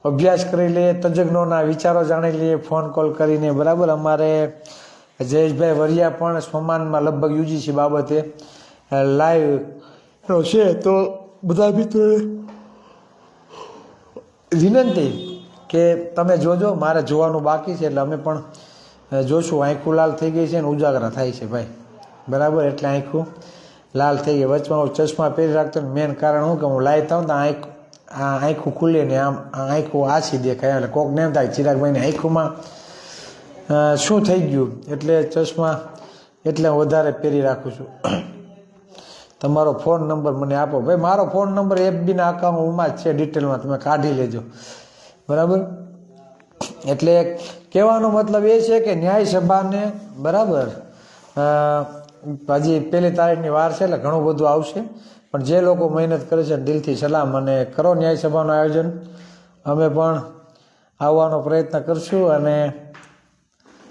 અભ્યાસ કરી લઈએ, તજજ્ઞોના વિચારો જાણી લઈએ ફોન કોલ કરીને, બરાબર. અમારે જયેશભાઈ વરિયા પણ સ્વમાનમાં લગભગ યુજીસી બાબતે લાઈવ છે, તો બધા મિત્રોને વિનંતી કે તમે જોજો. મારે જોવાનું બાકી છે એટલે અમે પણ જોશું. આંખું લાલ થઈ ગઈ છે ને ઉજાગરા થાય છે ભાઈ, બરાબર. એટલે આંખું લાલ થઈ ગઈ. વચમાં હું ચશ્મા પહેરી રાખતો ને મેન કારણ શું કે હું લાઈવ થાઉં તો આંખું ખુલે ને આમ આંખું આછી દેખાય, એટલે કોક ને એમ થાય ચિરાગભાઈની આંખોમાં શું થઈ ગયું, એટલે ચશ્મા એટલે હું વધારે પહેરી રાખું છું. તમારો ફોન નંબર મને આપો ભાઈ. મારો ફોન નંબર FBના અકાઉન્ટમાં જ છે, ડિટેલમાં તમે કાઢી લેજો, બરાબર. એટલે કહેવાનો મતલબ એ છે કે ન્યાય સભાને, બરાબર, હજી પહેલી તારીખની વાર છે એટલે ઘણું બધું આવશે, પણ જે લોકો મહેનત કરે છે દિલથી સલામ, અને કરો ન્યાય સભાનું આયોજન. અમે પણ આવવાનો પ્રયત્ન કરશું અને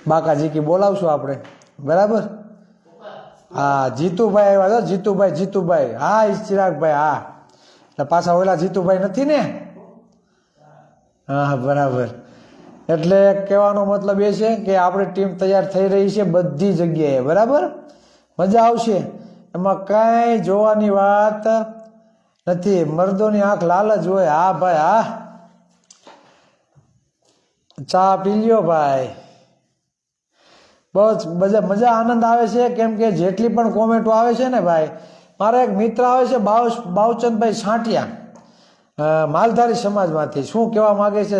બાકાજીકી બોલાવશું આપણે, બરાબર. હા, જીતુભાઈ આવ્યા છો, જીતુભાઈ. હા, ચિરાગભાઈ, હા. એટલે પાછા ઓલા જીતુભાઈ નથી ને? હા, બરાબર. એટલે કહેવાનો મતલબ એ છે કે આપણી ટીમ તૈયાર થઈ રહી છે બધી જગ્યાએ, બરાબર. મજા આવશે, એમાં કાંઈ જોવાની વાત નથી. મર્દોની આંખ લાલ જ હોય. હા ભાઈ, હા. ચા પી લ્યો ભાઈ. બસ મજા આનંદ આવે છે. કેમ કે જેટલી પણ કોમેન્ટો આવે છે ને ભાઈ, મારા એક મિત્ર આવે છે બાવચંદભાઈ સાંટિયા, માલધારી સમાજમાંથી. શું કહેવા માંગે છે,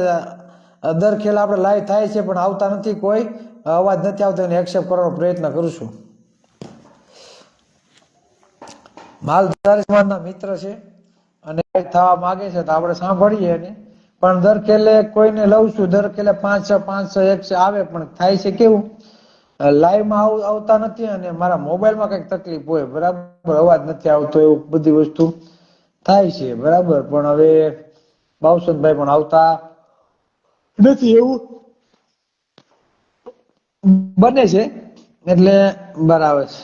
દર ખેલ આપણે લાઈવ થાય છે પણ આવતા નથી, કોઈ અવાજ નથી આવતો, એને એક્સેપ્ટ કરવાનો પ્રયત્ન કરું માલધારી સમાજના મિત્ર છે અને થવા માંગે છે તો આપણે સાંભળીએ એને. પણ દર ખેલે કોઈને લઉં છું, દર ખેલે 500 100 આવે, પણ થાય છે કેવું, લાઈવમાં આવતા નથી અને મારા મોબાઈલમાં કંઈક તકલીફ હોય, બરાબર, અવાજ નથી આવતો, એવું બધી વસ્તુ થાય છે, બરાબર. પણ હવે બાવસનભાઈ પણ આવતા નથી એવું બને છે, એટલે બરાબર છે.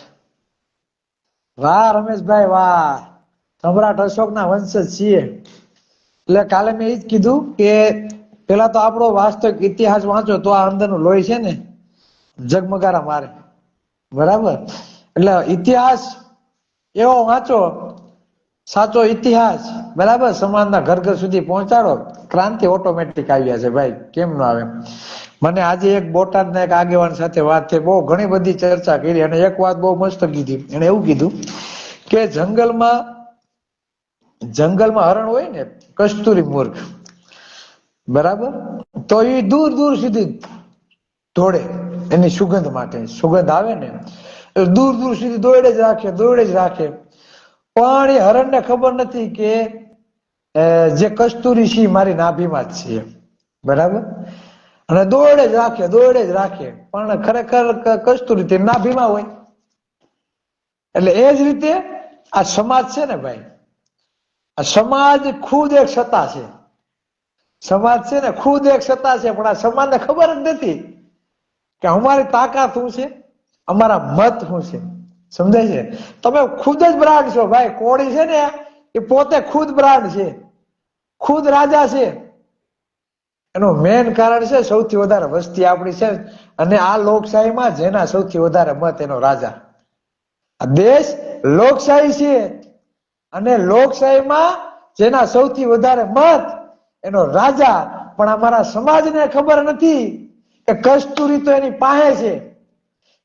વાહ રમેશભાઈ, વાહ. સમ્રાટ અશોકના વંશજ છીએ. એટલે કાલે મેં એ જ કીધું કે પેલા તો આપણો વાસ્તવિક ઇતિહાસ વાંચો તો આ અંદરનું લોહી છે ને ઝગમગારા મારે, બરાબર. એટલે ઇતિહાસ એવો વાંચો, સાચો ઇતિહાસ, બરાબર, સમાજના ઘર ઘર સુધી પહોંચાડો, ક્રાંતિ ઓટોમેટિક આવ્યા છે ભાઈ, કેમ ન આવે. મને આજે એક બોટાદના એક આગેવાન સાથે વાત થઈ, બહુ ઘણી બધી ચર્ચા કરી, અને એક વાત બહુ મસ્ત કીધી. એને એવું કીધું કે જંગલમાં હરણ હોય ને, કસ્તુરી મૂર્ખ, બરાબર, તો એ દૂર દૂર સુધી દોડે એની સુગંધ માટે. સુગંધ આવે ને દૂર દૂર સુધી દોડે જ રાખે. પણ એ હરણને ખબર નથી કે જે કસ્તુરી છે મારી નાભીમાં જ છે, બરાબર. અને દોડે જ રાખે, પણ ખરેખર કસ્તુરી તે નાભીમાં હોય. એટલે એ જ રીતે આ સમાજ છે ને ભાઈ, આ સમાજ ખુદ એક સત્તા છે. સમાજ છે ને ખુદ એક સત્તા છે, પણ આ સમાજને ખબર જ નથી કે અમારી તાકાત શું છે, અમારા મત શું છે. સમજાય છે? તમે ખુદ જ બ્રાન્ડ છો ભાઈ. કોળી છે ને એ પોતે ખુદ બ્રાન્ડ છે, ખુદ રાજા છે. એનું મેન કારણ છે સૌથી વધારે વસ્તી આપણી છે, અને આ લોકશાહીમાં જેના સૌથી વધારે મત એનો રાજા. આ દેશ લોકશાહી છે, અને લોકશાહીમાં જેના સૌથી વધારે મત એનો રાજા. પણ અમારા સમાજને ખબર નથી કે કસ્તુરી તો એની પાસે છે,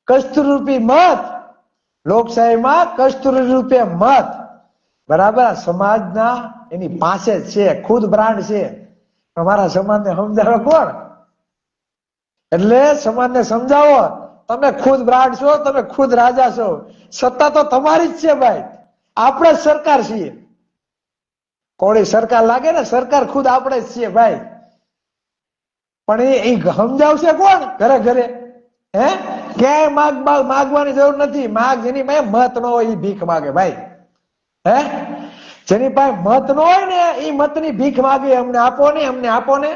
કસ્તુરી રૂપી મત. લોકશાહીમાં કસ્તુરી રૂપે મત, બરાબર. આ સમાજના એની પાસે જ છે, ખુદ બ્રાન્ડ છે. અમારા સમાજને સમજાવે કોણ? એટલે સમાજને સમજાવો, તમે ખુદ બ્રાન્ડ છો, તમે ખુદ રાજા છો. સત્તા તો તમારી જ છે ભાઈ, આપણે જ સરકાર છીએ. કોળી સરકાર લાગે ને, સરકાર ખુદ આપણે જ છીએ ભાઈ. પણ એ સમજાવશે કોણ? ઘરે ઘરે હે ક્યાંય માગવાની જરૂર નથી. જેની પાસે મત ન હોય એ ભીખ માગે ભાઈ. હે જેની પાસે મત ન હોય ને એ મતની ભીખ માગે, અમને આપો ને, અમને આપો ને.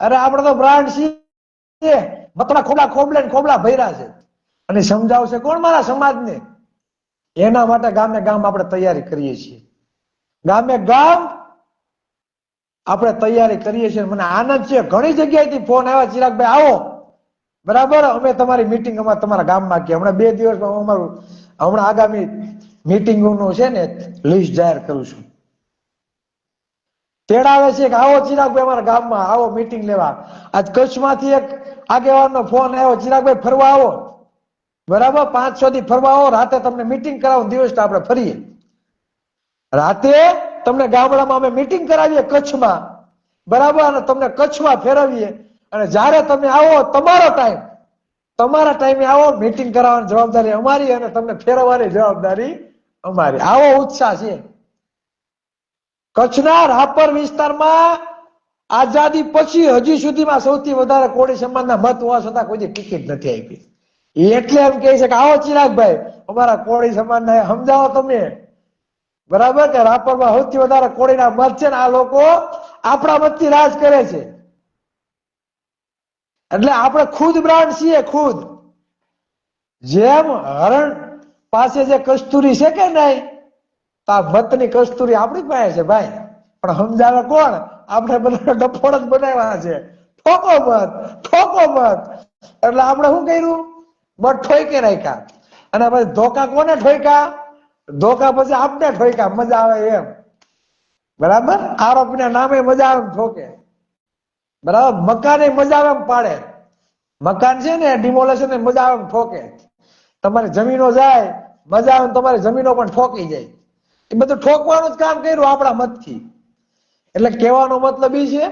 અરે આપણે તો બ્રાન્ડ છીએ, મતના ખોબલા ખોબલે ને ખોબલા ભર્યા છે. અને સમજાવશે કોણ મારા સમાજને? એના માટે ગામે ગામ આપણે તૈયારી કરીએ છીએ. ગામે ગામ આપણે તૈયારી કરીએ છીએ. મને આનંદ છે, ઘણી જગ્યાએથી ફોન આવ્યા, ચિરાગભાઈ આવો, બરાબર, અમે તમારી મિટિંગ તમારા ગામમાં કે હમણાં 2 દિવસમાં અમારું હમણાં આગામી મિટિંગનું છે ને લિસ્ટ જાહેર કરું છું. તેડાવે છે કે આવો ચિરાગભાઈ અમારા ગામમાં આવો મિટિંગ લેવા. આજ કચ્છમાંથી એક આગેવાનનો ફોન આવ્યો, ચિરાગભાઈ ફરવા આવો, બરાબર, 5-6 દી ફરવા આવો, રાતે તમને મિટિંગ કરાવો, દિવસ આપણે ફરીએ. રાતે તમને ગામડામાં અમે મિટિંગ કરાવીએ કચ્છમાં, બરાબર, અને તમને કચ્છમાં ફેરવીએ. અને જ્યારે તમે આવો તમારા ટાઈમે આવો, મિટિંગ કરાવવાની જવાબદારી અમારી અને તમને ફેરવવાની જવાબદારી અમારી. આવો ઉત્સાહ છે. કચ્છના રાપર વિસ્તારમાં આઝાદી પછી હજી સુધીમાં સૌથી વધારે કોળી સમાજના મત હોવા છતાં કોઈ ટિકિટ નથી આપી. એટલે એમ કહે છે કે આવો ચિરાગભાઈ અમારા કોળી સમાજને સમજાવો તમે, બરાબર, કે રાપરમાં સૌથી વધારે કોળીના મત છે ને આ લોકો આપણા મતથી રાજ કરે છે. એટલે આપણે ખુદ બ્રાન્ડ છીએ, ખુદ. જેમ હરણ પાસે જે કસ્તુરી છે કે નહીં, તો આ મતની કસ્તુરી આપણી પાસે છે ભાઈ. પણ સમજાવે કોણ? આપણે બધા ડફોડ જ બનાવ્યા છે. ઠોકો મત. એટલે આપણે શું કર્યું? મત ઠોકે રાખ્યા. અને પછી ધોકા કોને ઠોક્યા? ધોકા પછી આપણે ઠોક્યા, મજા આવે એમ, બરાબર. આરોપીના નામે મજા આવે ઠોકે, બરાબર. મકાને મજા આવે એમ પાડે. મકાન છે ને ડિમોલેશન મજા આવે ઠોકે. તમારી જમીનો જાય મજા આવે, તમારી જમીનો પણ ઠોકી જાય. એ બધું ઠોકવાનું જ કામ કર્યું આપણા મતથી. એટલે કહેવાનો મતલબ એ છે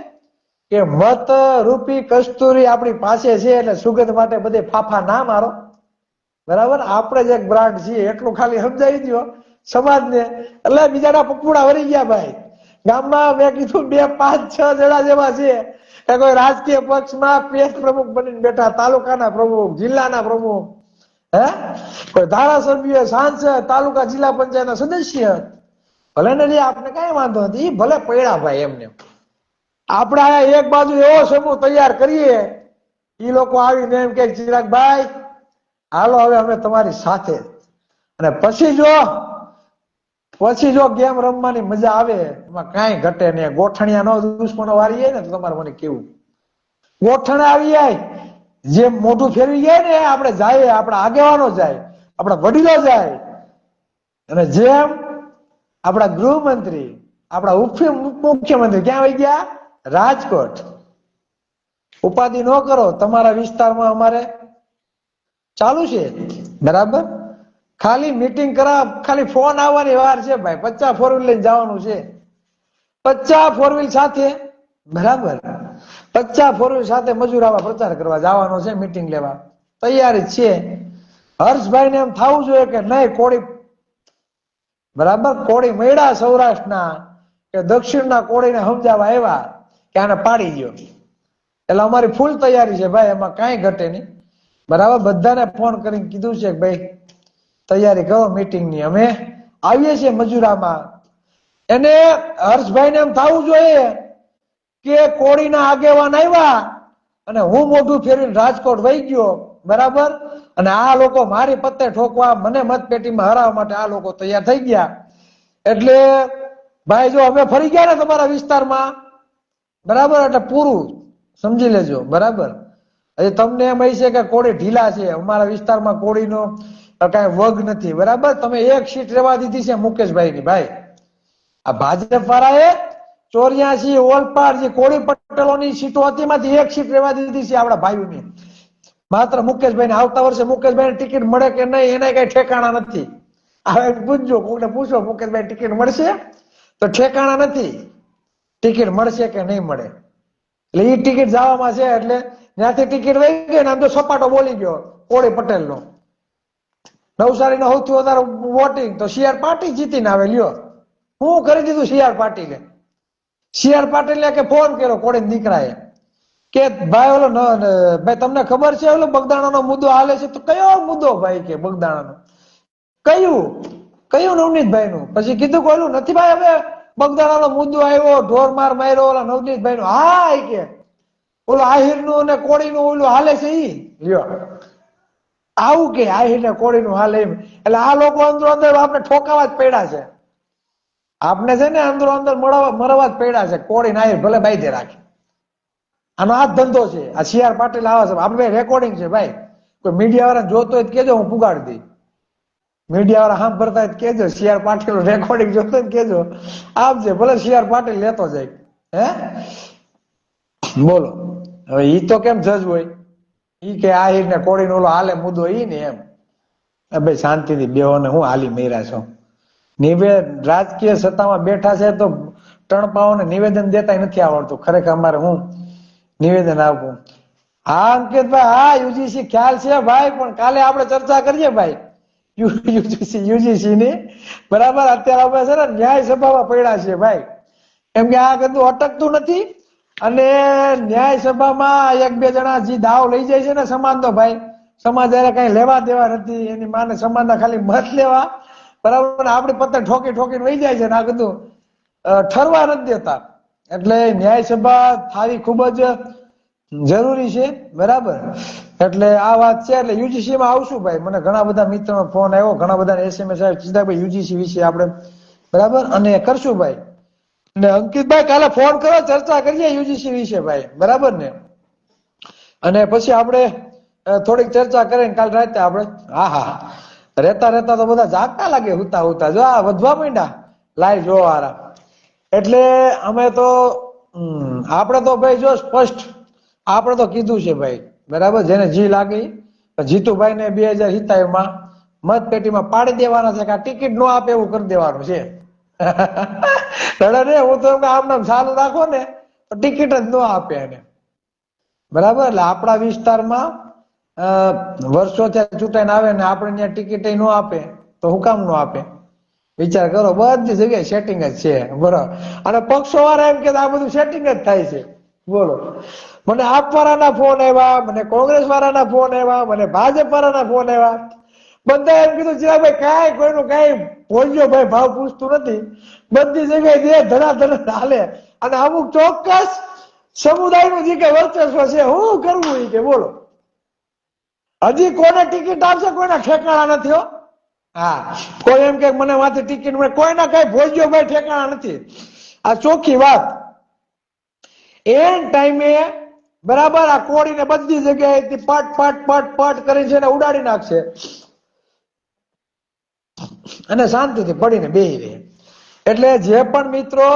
કે મત રૂપી કસ્તુરી આપણી પાસે છે. એટલે સુગંધ માટે બધે ફાફા ના મારો, બરાબર. આપણે જ એક બ્રાન્ડ છીએ એટલું ખાલી સમજાવી દો સમાજને. એટલે બીજાના પકુડા વળી ગયા ભાઈ. ગામમાં મેં કીધું 2, 5, 6 જણા જેવા છે કે કોઈ રાજકીય પક્ષમાં પેજ પ્રમુખ બનીને બેઠા, તાલુકાના પ્રમુખ, જિલ્લાના પ્રમુખ, હે કોઈ ધારાસભ્ય, સાંસદ, તાલુકા જિલ્લા પંચાયતના સદસ્ય. ભલે ને આપણે કઈ વાંધો નથી, ભલે પડ્યા ભાઈ. એમને આપણે આ એક બાજુ એવો સમૂહ તૈયાર કરીએ, એ લોકો આવીને એમ કે ચિરાગભાઈ હાલો હવે અમે તમારી સાથે. અને પછી જો ગેમ રમવાની મજા આવે, એમાં કઈ ઘટે નહીં. ગોઠણિયા નો દુશ્મનો વારી જાય ને તો તમારે મને કેવું, ગોઠણે આવી જાય, જે મોઢું ફેરવી જાય ને આપણે જાય, આપણા આગેવાનો જાય, આપણા વડીલો જાય. અને જેમ આપણા ગૃહમંત્રી, આપણા મુખ્યમંત્રી ક્યાં આવી ગયા? રાજકોટ. ઉપાધિ ન કરો, તમારા વિસ્તારમાં અમારે ચાલુ છે, બરાબર. ખાલી મીટિંગ ખાલી ફોન આવવાની વાર છે ભાઈ. 50 4 વ્હીલ લઈને જવાનું છે, 50 4 વ્હીલ સાથે, બરાબર. 50 4 વ્હીલ સાથે મજૂરાવા પ્રચાર કરવા જવાનો છે, મીટિંગ લેવા તૈયારી છે. હર્ષભાઈ ને એમ થવું જોઈએ કે નહીં કોળી, બરાબર, કોળી મળ્યા સૌરાષ્ટ્રના કે દક્ષિણના કોળીને સમજાવવા આવ્યા કે આને પાડી ગયો. એટલે અમારી ફૂલ તૈયારી છે ભાઈ, એમાં કઈ ઘટે નહીં, બરાબર. બધાને ફોન કરીને કીધું છે કે ભાઈ તૈયારી કરો મીટિંગની, અમે આવીએ છીએ મજૂરામાં. એને હર્ષભાઈ ને એમ થવું જોઈએ કે કોળીના આગેવાન આવ્યા અને હું મોઢું ફેરવીને રાજકોટ વહી ગયો, બરાબર. અને આ લોકો મારી પત્તે ઠોકવા, મને મતપેટીમાં હરાવવા માટે આ લોકો તૈયાર થઈ ગયા. એટલે ભાઈ જો અમે ફરી ગયા ને તમારા વિસ્તારમાં, બરાબર, એટલે પૂરું સમજી લેજો, બરાબર. હજી તમને એમ હશે કે કોળી ઢીલા છે, અમારા વિસ્તારમાં કોળીનો કઈ વગ નથી, બરાબર. તમે એક સીટ રેવા દીધી છે મુકેશભાઈ ની ભાઈ. આ ભાજપ વાળાએ 84 ઓલપાડ જે કોળી પટેલોની સીટો હતી એમાંથી એક સીટ રેવા દીધી છે આપણા ભાઈઓની. માત્ર મુકેશભાઈ ને આવતા વર્ષે મુકેશભાઈ ટિકિટ મળે કે નહીં એને કઈ ઠેકાણા નથી. હવે પૂછજો, કોઈને પૂછો મુકેશભાઈ ટિકિટ મળશે, તો ઠેકાણા નથી ટિકિટ મળશે કે નહીં મળે. એટલે એ ટિકિટ જવામાં છે, એટલે ત્યાંથી ટિકિટ વહી ગઈ ને આમ તો સપાટો બોલી ગયો કોળી પટેલ નો. નવસારીનો સૌથી વધારે વોટિંગ તો CR પાટીલ જીતીને આવે. લ્યો, હું કરી દીધું CR પાટીલે. CR પાટીલે કે ફોન કર્યો કોળી દીકરાએ કે ભાઈ ઓલો ભાઈ તમને ખબર છે ઓલો બગદાણાનો મુદ્દો હાલે છે? તો કયો મુદ્દો ભાઈ કે બગદાણાનો? કયું નવનીતભાઈ નું? પછી કીધું કે ઓલું નથી ભાઈ, હવે બગદાણાનો મુદ્દો આવ્યો, ઢોર માર માર્યો ઓલા નવનીતભાઈ નું. હા કે ઓલું આહિર નું અને કોળી નું ઓલું હાલે છે ઈ. લ્યો, આવું કે આહિર ને કોળી નું હાલે એમ. એટલે આ લોકો અંદરો અંદર આપણે ઠોકાવા જ પડ્યા છે. આપણે છે ને અંદરો અંદર મરવા જ પડ્યા છે. કોળી નાહિર ભલે બાંધે રાખે, આનો આ ધંધો છે. આ CR પાટીલ આવા છે. આપણે રેકોર્ડિંગ છે ભાઈ, કોઈ મીડિયા વાળા જોતો હોય કેજો, હું પુગાડી દઈ. મીડિયા વાળા સાંભળતા હોય કેજો, CR પાટીલ રેકોર્ડિંગ જોતો હોય કેજો, આપજે. ભલે CR પાટીલ લેતો જાય. હે બોલો, હવે ઈ તો કેમ જજ હોય? ઈ કે આહિર ને કોળી નો હાલે મુદ્દો ઈ ને એમ. ભાઈ શાંતિથી બેહો ને હું હાલી મેરા છો. રાજકીય સત્તામાં બેઠા છે તો ટણપાઓને નિવેદન દેતા નથી આવડતું. ખરેખર અમારે હું નિવેદન આપવું. હા અંકિતભાઈ, હા UGC ખ્યાલ છે ભાઈ, પણ કાલે આપણે ચર્ચા કરીએ ભાઈ UGC ની. બરાબર, અત્યારે આપણે છે ને ન્યાય સભામાં પડ્યા છે ભાઈ, કેમ કે આ બધું અટકતું નથી. અને ન્યાય સભામાં એક બે જણા જે દાવ લઈ જાય છે ને સમાજનો ભાઈ, સમાજ એને કઈ લેવા દેવા નથી. એની માને સમાજના ખાલી મત લેવા, બરાબર, આપણી પત્તે ઠોકી ઠોકીને વહી જાય છે ને આ બધું ઠરવા નથી દેતા. એટલે ન્યાય સભા થાવી ખૂબ જ જરૂરી છે. બરાબર, એટલે આ વાત છે. એટલે UGC માં આવશું ભાઈ. મને ઘણા બધા મિત્રોનો ફોન આવ્યો, ઘણા બધા SMS આવ્યો, સીધાભાઈ UGC વિશે આપણે બરાબર અને કરશું ભાઈ. ને અંકિતભાઈ કાલે ફોન કરો, ચર્ચા કરીએ UGC વિશે ભાઈ, બરાબર ને. અને પછી આપણે થોડીક ચર્ચા કરીને કાલ રાતે આપણે હા રહેતા તો બધા જાગતા લાગે, હુતા જો આ વધવા માંડ્યા લાઈવ જોવા વાળા. એટલે અમે તો આપણે તો ભાઈ જો સ્પષ્ટ આપણે તો કીધું છે ભાઈ, બરાબર. જેને જી લાગી જીતુભાઈ ને 2027 માં મત પેટીમાં પાડી દેવાના છે કે આ ટિકિટ નો આપે એવું કરી દેવાનું છે. હું તો આમ નામ ચાલુ રાખો ને તો ટિકિટ જ ન આપે એને, બરાબર. એટલે આપણા વિસ્તારમાં વર્ષોથી ચૂંટાઈને આવે ને આપણે ત્યાં ટિકિટ ન આપે તો હું કામ નો આપે? વિચાર કરો, બધી જગ્યાએ સેટિંગ જ છે, બરોબર. અને પક્ષો વાળા એમ કે આ બધું સેટિંગ જ થાય છે. બોલો, મને આપ વાળાના ફોન આવ્યા, મને કોંગ્રેસ વાળાના ફોન આવ્યા, મને ભાજપ વાળાના ફોન આવ્યા. બધા એમ કીધું ચિરાગભાઈ કાંઈ કોઈનું કાંઈ ભોજ્યો ભાઈ ભાવ પૂછતું નથી, બધી જગ્યાએ દે ધડાધડ હાલે. અને અમુક ચોક્કસ સમુદાયનું જે કઈ વર્ચસ્વ છે શું કરવું એ કે બોલો. હજી કોને ટિકિટ આપશે કોઈના ઠેકાણા નથી હો. હા, કોઈ એમ કે મને માથે ટિકિટ મળે, કોઈના કઈ ભોજ્યો ભાઈ ઠેકાણા નથી. આ ચોખ્ખી વાત. એન ટાઈમે બરાબર આ કોળીને બધી જગ્યાએથી પટ કરીને છે ને ઉડાડી નાખશે અને શાંતિથી પડીને બેહી રહે. એટલે જે પણ મિત્રો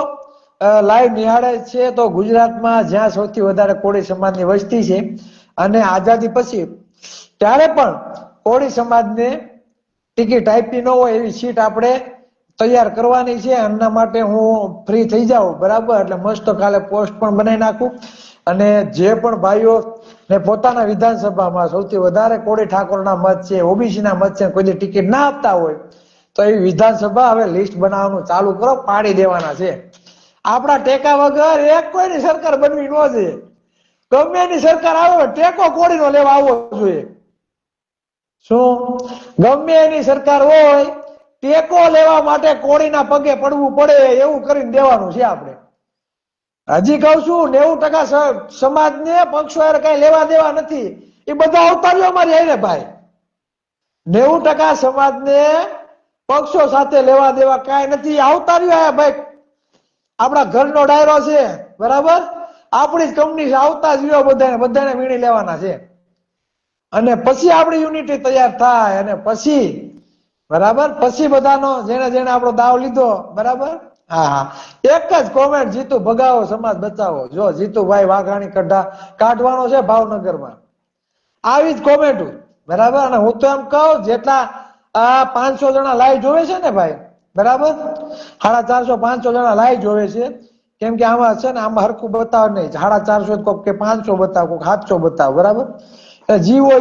લાઈવ નિહાળે છે તો ગુજરાતમાં જ્યાં સૌથી વધારે કોળી સમાજની વસ્તી છે અને આઝાદી પછી ત્યારે પણ કોળી સમાજને ટિકિટ આપી ન હોય એવી સીટ આપણે તૈયાર કરવાની છે. એમના માટે હું ફ્રી થઈ જાઉં, બરાબર. એટલે મસ્ત કાલે પોસ્ટ પણ બનાવી નાખું. અને જે પણ ભાઈઓ ને પોતાના વિધાનસભામાં સૌથી વધારે કોળી ઠાકોરના મત છે, OBC ના મત છે, કોઈ ટિકિટ ના આપતા હોય તો એ વિધાનસભા હવે લિસ્ટ બનાવવાનું ચાલુ કરો, પાડી દેવાના છે. આપણા ટેકા વગર એક કોઈની સરકાર બનવી ન જોઈએ. ગમે એની સરકાર આવે ટેકો કોળીનો લેવા આવવો જોઈએ. શું ગમે એની સરકાર હોય ટેકો લેવા માટે કોળીના પગે પડવું પડે એવું કરીને દેવાનું છે આપણે. હજી કઉ છું 90% સમાજને પક્ષો કઈ લેવા દેવા નથી, એ બધા અવતારીઓ અમારી હારે ભાઈ. 90% સમાજને પક્ષો સાથે લેવા દેવા કઈ નથી, અવતારીઓ આયા ભાઈ. આપણા ઘરનો ડાયરો છે, બરાબર, આપણી જ કંપની છે, આવતા જીવો બધાને વીણી લેવાના છે. અને પછી આપણી યુનિટી તૈયાર થાય અને પછી બરાબર પછી બધાનો જેને આપણો દાવ લીધો, બરાબર. હા, એક જ કોમેન્ટ, જીતુ ભગાવો સમાજ બચાવો. જો જીતુભાઈ વાઘાણી કાઢવાનો છે ભાવનગરમાં, આવી જ કોમેન્ટ, બરાબર. અને હું તો એમ કહું જેટલા આ 500 જણા લાઈવ જોવે છે ને ભાઈ, બરાબર? 450 500 જણા લાઈવ જોવે છે. કેમ કે આમાં છે ને આમાં હરખું બતાવે નહીં. 450 કોક કે 500 બતાવે, કોક 700 બતાવે, બરાબર? જીવો